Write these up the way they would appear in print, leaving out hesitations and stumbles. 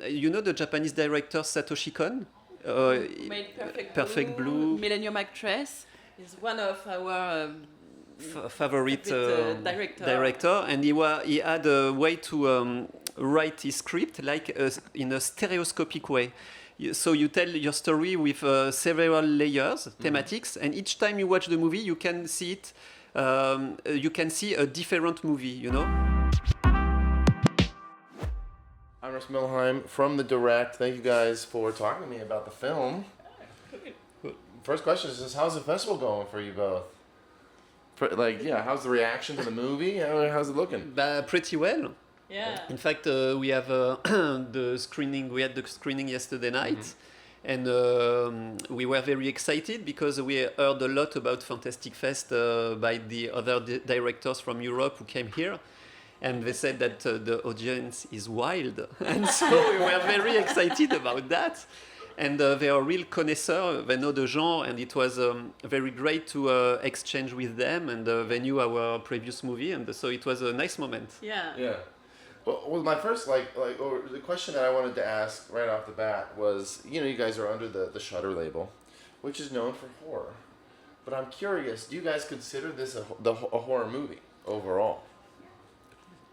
you know the Japanese director Satoshi Kon? Made Perfect Blue. Millennium Actress is one of our favorite director, and he had a way to write his script like in a stereoscopic way. So you tell your story with several layers, thematics, and each time you watch the movie, you can see it. You can see a different movie, you know. I'm Russ Milheim from The Direct. Thank you guys for talking to me about the film. First question is just, how's the festival going for you both? How's the reaction to the movie? How's it looking? Pretty well. Yeah. In fact, we have the screening. We had the screening yesterday night, and we were very excited because we heard a lot about Fantastic Fest by the other directors from Europe who came here, and they said that the audience is wild, and so we were very excited about that. And they are real connoisseurs. They know the genre, and it was very great to exchange with them. And they knew our previous movie, and so it was a nice moment. Yeah. Yeah. Well, my first or the question that I wanted to ask right off the bat was, you guys are under the Shudder label, which is known for horror. But I'm curious, do you guys consider this a horror movie overall?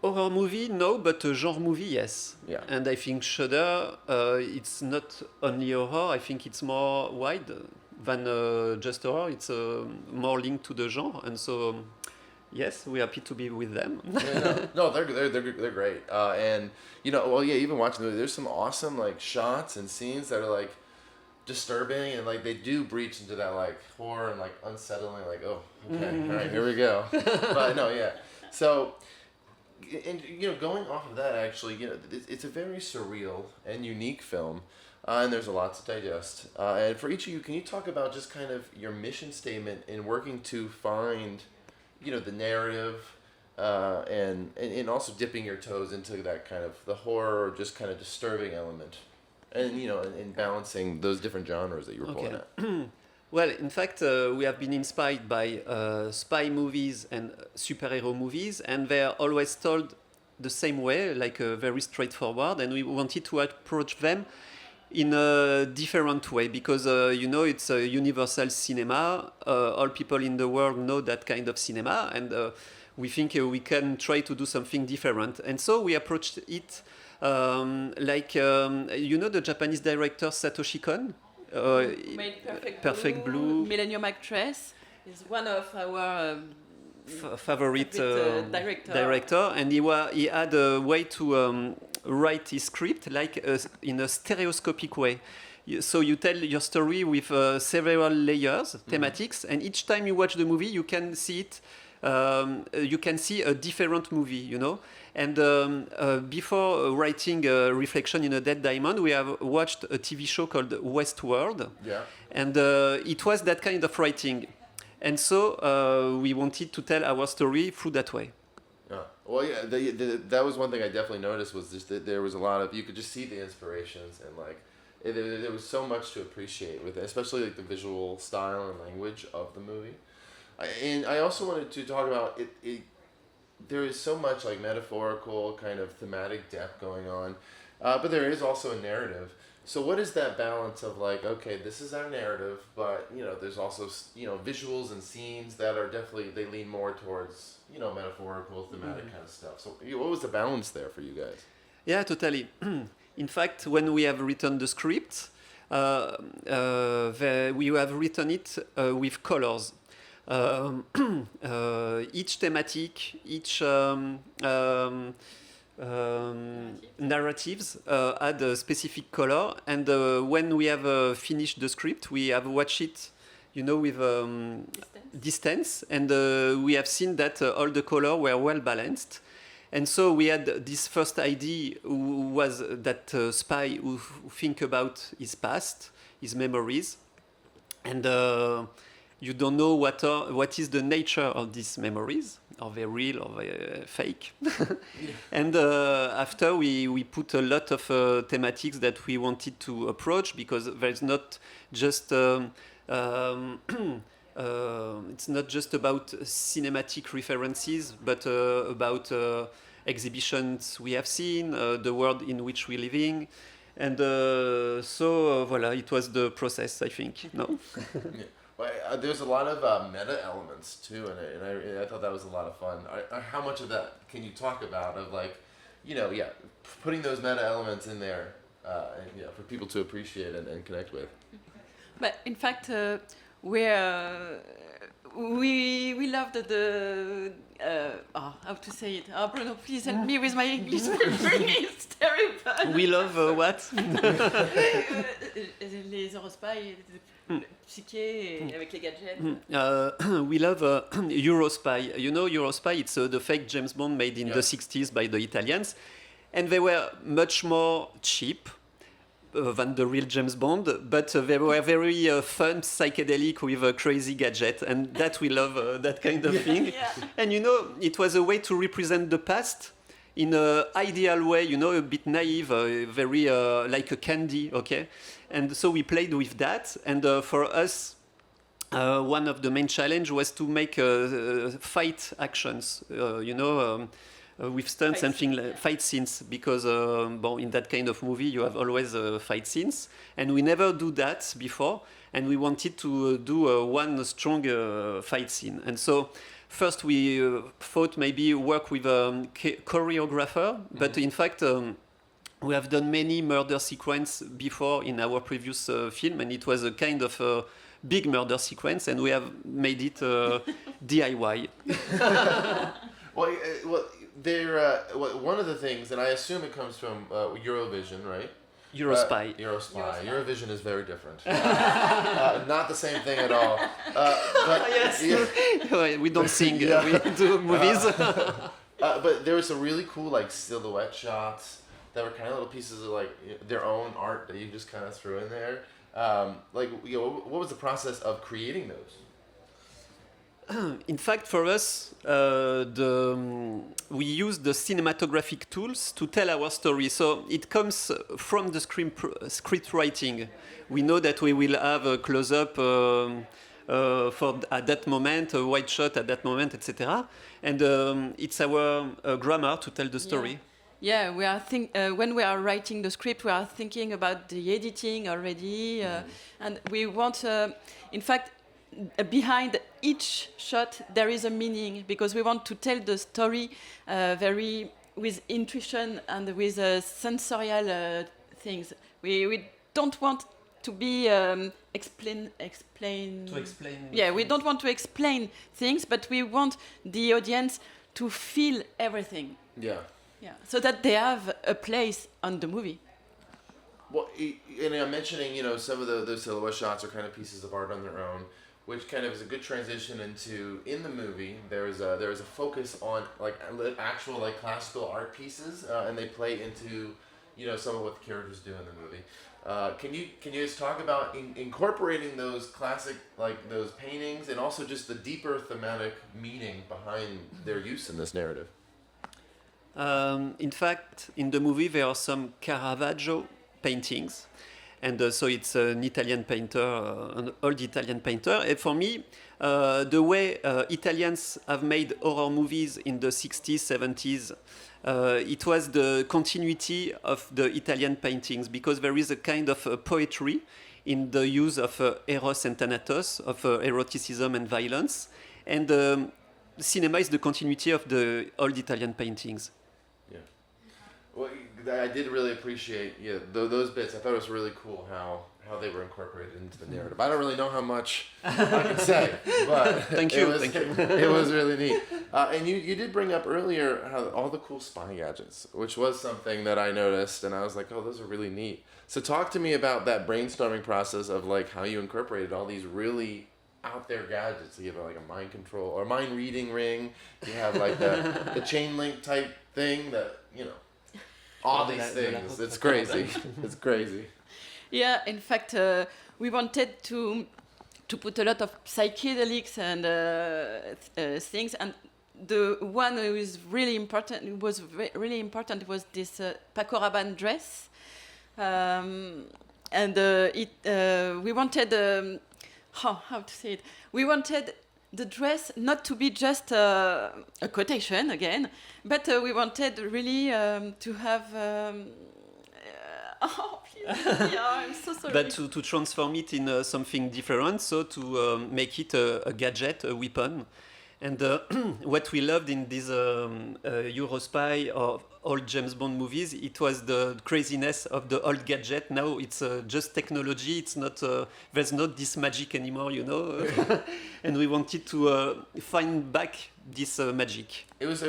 Horror movie, no, but a genre movie, yes. Yeah. And I think Shudder, it's not only horror. I think it's more wide than just horror. It's more linked to the genre, and so yes, we're happy to be with them. No, they're great. And even watching the movie, there's some awesome shots and scenes that are disturbing, and they do breach into that horror and unsettling. Oh, okay, all right, here we go. But no, yeah. So. And going off of that, actually, it's a very surreal and unique film, and there's a lot to digest. And for each of you, can you talk about just kind of your mission statement in working to find, the narrative, and also dipping your toes into that kind of the horror or just kind of disturbing element, and and balancing those different genres that you were pulling at. Well, in fact, we have been inspired by spy movies and superhero movies, and they are always told the same way, very straightforward, and we wanted to approach them in a different way because, it's a universal cinema. All people in the world know that kind of cinema, and we think we can try to do something different. And so we approached it the Japanese director Satoshi Kon? Made Perfect Blue. Millennium Actress is one of our favorite director, and he had a way to write his script in a stereoscopic way. So you tell your story with several layers, thematics, and each time you watch the movie, you can see it. You can see a different movie, you know. And before writing Reflection in a Dead Diamond, we have watched a TV show called Westworld. Yeah. And it was that kind of writing. And so we wanted to tell our story through that way. Yeah. Well, yeah, that was one thing I definitely noticed was just that there was a lot of, you could just see the inspirations and there was so much to appreciate with it, especially the visual style and language of the movie. And I also wanted to talk about it. There is so much metaphorical kind of thematic depth going on, but there is also a narrative. So what is that balance of okay, this is our narrative, but there's also visuals and scenes that are definitely, they lean more towards metaphorical thematic kind of stuff. So what was the balance there for you guys? Yeah, totally. In fact, when we have written the script, we have written it with colors. Each thematic, each narratives had a specific color, and when we have finished the script, we have watched it, with distance, and we have seen that all the colors were well balanced. And so we had this first idea, who was that spy who think about his past, his memories, and you don't know what is the nature of these memories. Are they real or they fake? And after we put a lot of thematics that we wanted to approach, because there's not just it's not just about cinematic references, but about exhibitions we have seen, the world in which we're living, And so voilà, it was the process, I think. No. Yeah. Well, there's a lot of meta elements too in it, and I thought that was a lot of fun. How much of that can you talk about? Of like, putting those meta elements in there, and, for people to appreciate and connect with. But in fact, we loved the how to say it? Bruno, please help me with my English. It's terrible. We love what? Les Eurospy, psyché avec les gadgets. We love Eurospy. You know Eurospy, it's the fake James Bond made in the 60s by the Italians. And they were much more cheap than the real James Bond, but they were very fun, psychedelic with a crazy gadget. And that we love, that kind of thing. Yeah. And it was a way to represent the past in an ideal way, a bit naive, very like a candy, okay? And so we played with that. And for us, one of the main challenge was to make fight actions, with stunts Fight and things like fight scenes, because in that kind of movie you have always fight scenes, and we never do that before, and we wanted to do one strong fight scene. And so first we thought maybe work with a choreographer, but in fact we have done many murder sequence before in our previous film, and it was a kind of big murder sequence, and we have made it DIY. Well, one of the things, and I assume it comes from Eurovision, right? Eurospy. Eurospy. Eurovision is very different. Not the same thing at all. But Yes. We don't sing. We do movies. But there were some really cool silhouette shots that were kind of little pieces of their own art that you just kind of threw in there. What was the process of creating those? In fact, for us, we use the cinematographic tools to tell our story. So it comes from the script writing. We know that we will have a close-up for at that moment, a wide shot at that moment, etc. And it's our grammar to tell the story. Yeah, we are when we are writing the script, we are thinking about the editing already, and we want, in fact, behind each shot there is a meaning, because we want to tell the story very with intuition and with sensorial things. We don't want to be explain. To explain. Yeah, we don't want to explain things, but we want the audience to feel everything. Yeah. Yeah, so that they have a place on the movie. Well, and I'm mentioning, some of those silhouette shots are kind of pieces of art on their own, which kind of is a good transition into, in the movie, there is a focus on actual classical art pieces, and they play into, some of what the characters do in the movie. Can you just talk about incorporating those classic, those paintings, and also just the deeper thematic meaning behind their use in this narrative? In fact, in the movie there are some Caravaggio paintings, and so it's an Italian painter, an old Italian painter. And for me, the way Italians have made horror movies in the 60s, 70s, it was the continuity of the Italian paintings, because there is a kind of poetry in the use of Eros and Thanatos, of eroticism and violence. And cinema is the continuity of the old Italian paintings. Yeah. Well, I did really appreciate those bits. I thought it was really cool how they were incorporated into the narrative. I don't really know how much I can say, but Thank you. It was really neat. And you did bring up earlier how all the cool spy gadgets, which was something that I noticed, and I was like, oh, those are really neat. So talk to me about that brainstorming process of how you incorporated all these really out there gadgets. So you have a mind control or mind reading ring. You have the chain link type thing that all these things. It's crazy. It's crazy. Yeah, in fact, we wanted to put a lot of psychedelics and things, and the one who is really important was this Paco Rabanne dress, and we wanted how to say it. We wanted the dress not to be just a quotation again, but we wanted really to have Oh, please. Yeah, I'm so sorry. But to transform it in something different, so to make it a gadget, a weapon. And what we loved in these Eurospy or old James Bond movies, it was the craziness of the old gadget. Now it's just technology. It's not there's not this magic anymore, you know. And we wanted to find back this magic. It was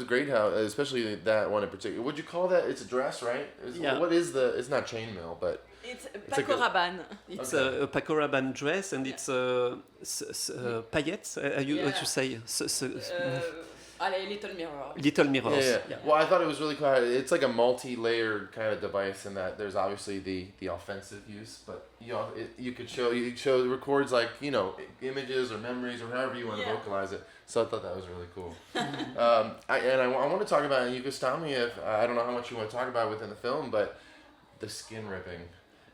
great how, especially that one in particular. Would you call that? It's a dress, right? Yeah. What is the? It's not chainmail, but It's like Paco Rabanne. It's Okay. a Paco Rabanne dress, and it's paillettes. What you say? Allez, Little Mirror. Little mirrors. Yeah. Well, I thought it was really cool. It's like a multi-layered kind of device in that there's obviously the offensive use, but you could show it records like images or memories or however you want to Yeah. vocalize it. So I thought that was really cool. I want to talk about, and you can stop me if I don't know how much you want to talk about within the film, but the skin ripping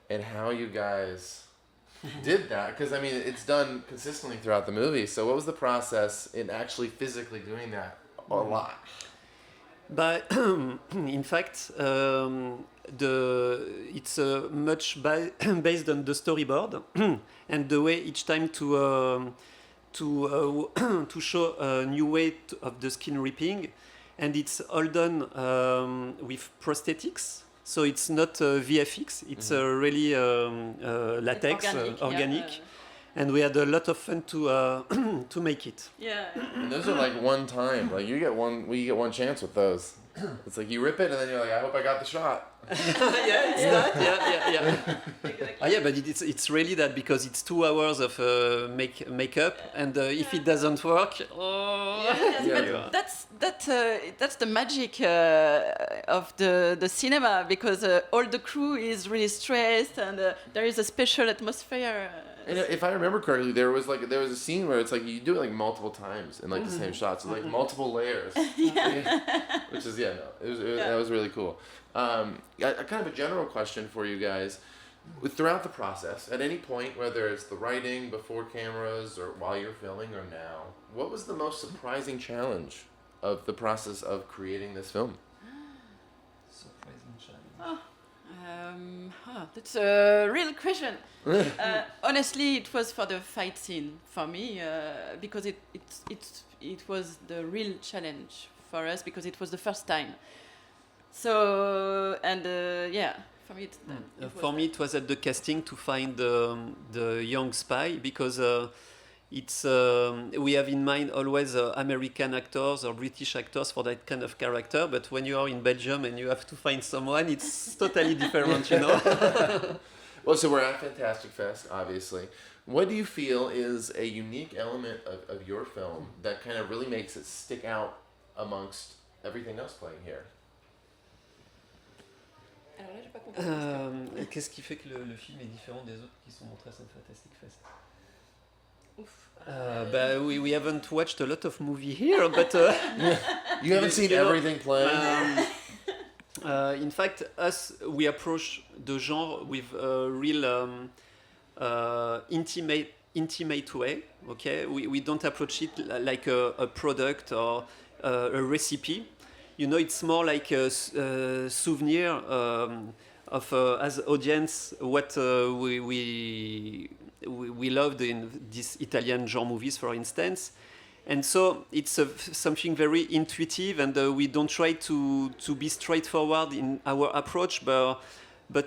and how you guys did that, because I mean it's done consistently throughout the movie. So what was the process in actually physically doing that a lot? But in fact, it's much based on the storyboard and the way each time to show a new way of the skin ripping, and it's all done with prosthetics. So it's not VFX, it's really latex, organic. Yeah. And we had a lot of fun to make it. Yeah. And those are like one time. Like you get one chance with those. It's like you rip it and then you're like, I hope I got the shot. Yeah, it's that. Yeah. Exactly. Yeah, but it's really that, because it's 2 hours of makeup, and if it doesn't work, Yes, Yeah. but that's the magic of the cinema, because all the crew is really stressed, and there is a special atmosphere. And if I remember correctly, there was a scene where it's like you do it like multiple times in like the same shot, so like multiple layers. Which is that was really cool. A kind of a general question for you guys. Throughout the process, at any point, whether it's the writing, before cameras, or while you're filming, or now, what was the most surprising challenge of the process of creating this film? That's a real question. Honestly, it was for the fight scene for me, because it was the real challenge for us, because it was the first time. So, and for me, it was at the casting to find the young spy, because we have in mind always American actors or British actors for that kind of character, but when you are in Belgium and you have to find someone, it's totally different, you know. Well, so we're at Fantastic Fest, obviously. What do you feel is a unique element of your film that kind of really makes it stick out amongst everything else playing here? Alors là, j'ai pas compris. Qu'est-ce qui fait que le film est différent des autres qui sont montrés à cette Fantastic Fest? But we haven't watched a lot of movie here, but You haven't seen everything playing? In fact, we approach the genre with a real intimate way. Okay, we don't approach it like a product or a recipe. You know, it's more like a souvenir of as audience what we loved in these Italian genre movies, for instance. And so it's something very intuitive, and we don't try to be straightforward in our approach, but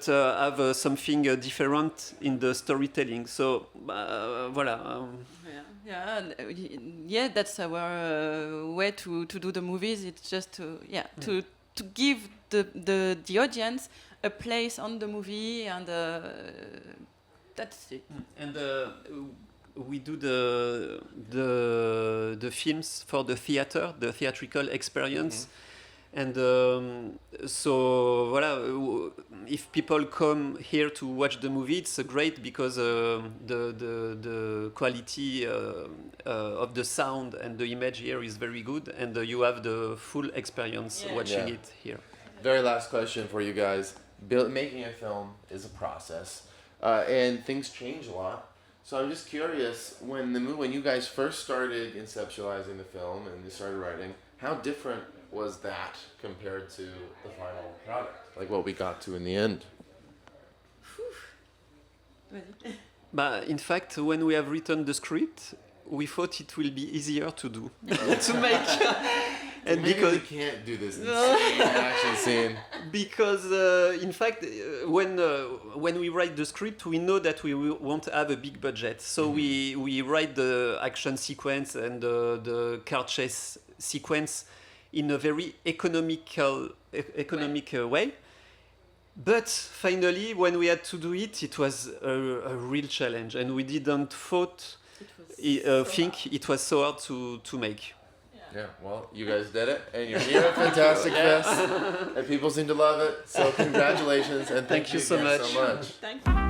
have something different in the storytelling. So voilà. Yeah, that's our way to do the movies. It's just to give the audience a place on the movie, and that's it. And we do the films for the theater, the theatrical experience. And so voilà, if people come here to watch the movie, it's great, because the quality of the sound and the image here is very good, and you have the full experience watching it here. Very last question for you guys. Making a film is a process, and things change a lot. So I'm just curious, when you guys first started conceptualizing the film and you started writing, how different was that compared to the final product, like what we got to in the end? Vas-y. But in fact, when we have written the script, we thought it will be easier to do, to make. And Maybe because we can't do this insane action scene. because in fact when we write the script we know that we won't have a big budget, so we write the action sequence and the car chase sequence in a very economic way. But finally when we had to do it, it was a real challenge, and we didn't think it was so hard to make. Yeah, well, you guys did it, and you're here at Fantastic Fest, and people seem to love it. So congratulations, and thank you so again much. so much. Thank you.